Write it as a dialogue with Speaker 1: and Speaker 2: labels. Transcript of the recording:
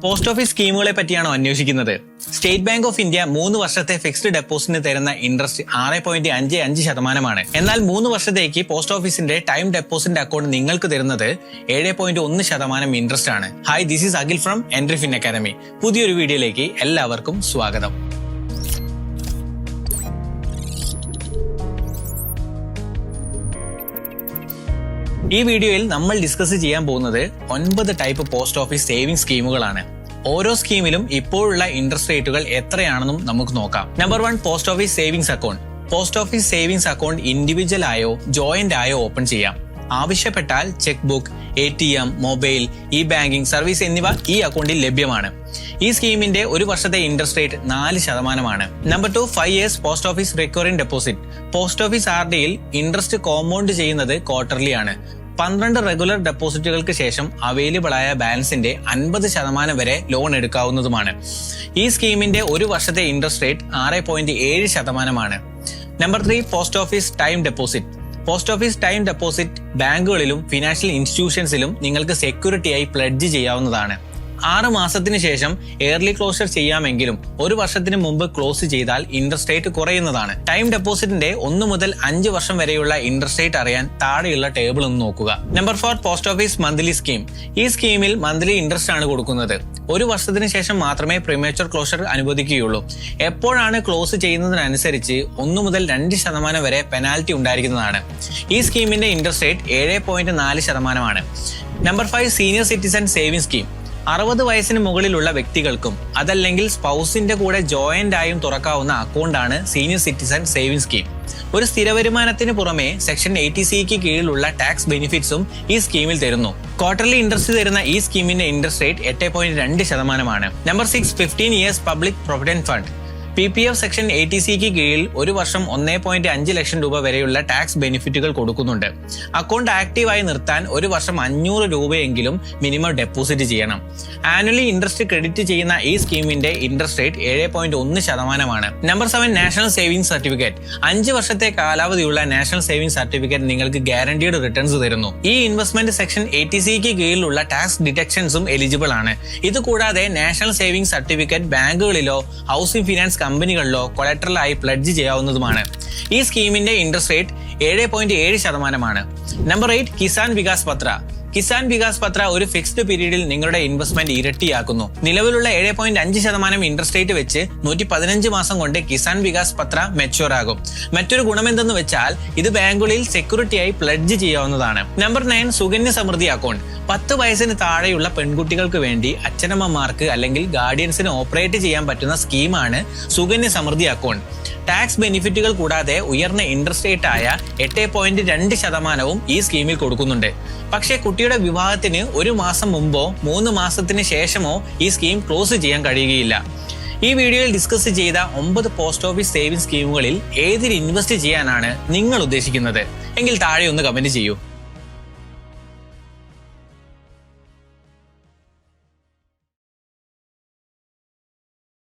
Speaker 1: Post office സ്കീമുകളെ പറ്റിയാണോ അന്വേഷിക്കുന്നത്? State bank of India 3 വർഷത്തെ fixed ഡെപ്പോസിറ്റിന് തരുന്ന ഇൻട്രസ്റ്റ് 6.55%. എന്നാൽ 3 വർഷത്തേക്ക് പോസ്റ്റ് ഓഫീസിന്റെ ടൈം ഡെപ്പോസിറ്റ് അക്കൗണ്ട് നിങ്ങൾക്ക് തരുന്നത് 7.1% ഇൻട്രസ്റ്റ് ആണ്. Hi, this is Akhil from എൻട്രിഫിൻ അക്കാദമി. പുതിയൊരു വീഡിയോയിലേക്ക് എല്ലാവർക്കും സ്വാഗതം. ഈ വീഡിയോയിൽ നമ്മൾ ഡിസ്കസ് ചെയ്യാൻ പോകുന്നത് 9 ടൈപ്പ് പോസ്റ്റ് ഓഫീസ് സേവിംഗ് സ്കീമുകളാണ്. ഓരോ സ്കീമിലും ഇപ്പോഴുള്ള ഇൻട്രസ്റ്റ് റേറ്റുകൾ എത്രയാണെന്നും നമുക്ക് നോക്കാം. Number 1, post office savings account. പോസ്റ്റ് ഓഫീസ് സേവിംഗ്സ് അക്കൗണ്ട് ഇൻഡിവിജ്വൽ ആയോ ജോയിന്റ് ആയോ ഓപ്പൺ ചെയ്യാം. ആവശ്യപ്പെട്ടാൽ cheque book, ATM, mobile, banking service എന്നിവ ഈ അക്കൗണ്ടിൽ ലഭ്യമാണ്. ഈ സ്കീമിന്റെ 1 വർഷത്തെ interest rate 4%. Number 2, 5 years post office recurring deposit. Post office RDയിൽ ഇൻട്രസ്റ്റ് കോമ്പൗണ്ട് ചെയ്യുന്നത് ക്വാർട്ടർലി ആണ്. 12 റെഗുലർ ഡെപ്പോസിറ്റുകൾക്ക് ശേഷം അവൈലബിൾ ആയ ബാലൻസിന്റെ 50% വരെ ലോൺ എടുക്കാവുന്നതുമാണ്. ഈ സ്കീമിന്റെ 1 വർഷത്തെ interest rate 6.7%. Number 3, post office time deposit. Post office time deposit ബാങ്കുകളിലും ഫിനാൻഷ്യൽ ഇൻസ്റ്റിറ്റ്യൂഷൻസിലും നിങ്ങൾക്ക് സെക്യൂരിറ്റിയായി പ്ലെഡ്ജ് ചെയ്യാവുന്നതാണ്. 6 മാസത്തിന് ശേഷം എയർലി ക്ലോഷർ ചെയ്യാമെങ്കിലും 1 വർഷത്തിന് മുമ്പ് ക്ലോസ് ചെയ്താൽ ഇൻട്രസ്റ്റ് റേറ്റ് കുറയുന്നതാണ്. ടൈം ഡെപ്പോസിറ്റിന്റെ 1 മുതൽ 5 വർഷം വരെയുള്ള ഇൻട്രസ്റ്റ് റേറ്റ് അറിയാൻ താഴെയുള്ള ടേബിൾ ഒന്ന് നോക്കുക. Number 4, post office monthly scheme. ഈ സ്കീമിൽ മന്ത്ലി ഇൻട്രസ്റ്റ് ആണ് കൊടുക്കുന്നത്. 1 വർഷത്തിന് ശേഷം മാത്രമേ പ്രീമേച്ചർ ക്ലോഷർ അനുവദിക്കുകയുള്ളൂ. എപ്പോഴാണ് ക്ലോസ് ചെയ്യുന്നതിനനുസരിച്ച് 1 മുതൽ 2% വരെ പെനാൽറ്റി ഉണ്ടായിരിക്കുന്നതാണ്. ഈ സ്കീമിന്റെ interest rate 7.4%. Number 5, senior citizen saving scheme. 60 വയസ്സിന് മുകളിലുള്ള വ്യക്തികൾക്കും അതല്ലെങ്കിൽ സ്പൗസിന്റെ കൂടെ ജോയിന്റ് ആയും തുറക്കാവുന്ന അക്കൗണ്ടാണ് സീനിയർ സിറ്റിസൺ സേവിംഗ് സ്കീം. ഒരു സ്ഥിര വരുമാനത്തിന് പുറമെ സെക്ഷൻ 80C കീഴിലുള്ള ടാക്സ് ബെനിഫിറ്റ്സും ഈ സ്കീമിൽ തരുന്നു. ക്വാർട്ടർലി ഇൻട്രസ്റ്റ് തരുന്ന ഈ സ്കീമിന്റെ interest rate 8.2%. Number 6, 15 years public provident fund. PPF section 80C കീഴിൽ 1 വർഷം 1.5 ലക്ഷം രൂപ വരെയുള്ള ടാക്സ് ബെനിഫിറ്റുകൾ കൊടുക്കുന്നുണ്ട്. അക്കൗണ്ട് ആക്റ്റീവായി നിർത്താൻ 1 വർഷം 500 രൂപയെങ്കിലും മിനിമം ഡെപ്പോസിറ്റ് ചെയ്യണം. ആനുവലി ഇൻട്രസ്റ്റ് ക്രെഡിറ്റ് ചെയ്യുന്ന ഈ സ്കീമിന്റെ interest rate 7.1%. Number 7, national saving certificate. 5 വർഷത്തെ കാലാവധിയുള്ള നാഷണൽ സേവിംഗ് സർട്ടിഫിക്കറ്റ് നിങ്ങൾക്ക് ഗ്യാരണ്ടീഡ് റിട്ടേൺസ് തരുന്നു. ഈ ഇൻവെസ്റ്റ്മെന്റ് സെക്ഷൻ 80C കീഴിലുള്ള ടാക്സ് ഡിഡക്ഷൻസും എലിജിബിൾ ആണ്. ഇതുകൂടാതെ നാഷണൽ സേവിംഗ് സർട്ടിഫിക്കറ്റ് ബാങ്കുകളിലോ ഹൗസിംഗ് ഫിനാൻസ് കമ്പനികളിലോ കൊളാറ്ററലായി പ്ലെഡ്ജ് ചെയ്യാവുന്നതുമാണ്. ഈ സ്കീമിന്റെ interest rate 7.7%. Number 8, Kisan Vikas Patra. Kisan Vikas പത്ര ഒരു ഫിക്സ്ഡ് പീരീഡിൽ നിങ്ങളുടെ ഇൻവെസ്റ്റ്മെന്റ് ഇരട്ടിയാക്കുന്നു. നിലവിലുള്ള 7.5% ഇൻട്രസ്റ്റ് റേറ്റ് വെച്ച് 115 മാസം കൊണ്ട് കിസാൻ വികാസ് പത്ര മെച്യൂർ ആകും. മറ്റൊരു ഗുണമെന്തെന്ന് വെച്ചാൽ ഇത് ബാങ്കുകളിൽ സെക്യൂരിറ്റിയായി പ്ലെഡ്ജ് ചെയ്യാവുന്നതാണ്. Number 9, Sukanya Samriddhi account. 10 വയസ്സിന് താഴെയുള്ള പെൺകുട്ടികൾക്ക് വേണ്ടി അച്ഛനമ്മമാർക്ക് അല്ലെങ്കിൽ ഗാർഡിയൻസിന് ഓപ്പറേറ്റ് ചെയ്യാൻ പറ്റുന്ന സ്കീമാണ് സുകന്യ സമൃദ്ധി അക്കൗണ്ട്. ടാക്സ് ബെനിഫിറ്റുകൾ കൂടാതെ ഉയർന്ന ഇൻട്രസ്റ്റ് റേറ്റ് ആയ 8.2% ഈ സ്കീമിൽ കൊടുക്കുന്നുണ്ട്. പക്ഷേ കുട്ടിയുടെ വിവാഹത്തിന് 1 മാസം മുമ്പോ 3 മാസത്തിന് ശേഷമോ ഈ സ്കീം ക്ലോസ് ചെയ്യാൻ കഴിയുകയില്ല. ഈ വീഡിയോയിൽ ഡിസ്കസ് ചെയ്ത 9 പോസ്റ്റ് ഓഫീസ് സേവിംഗ് സ്കീമുകളിൽ ഏതിൽ ഇൻവെസ്റ്റ് ചെയ്യാനാണ് നിങ്ങൾ ഉദ്ദേശിക്കുന്നത് എങ്കിൽ താഴെ ഒന്ന് കമന്റ് ചെയ്യൂ.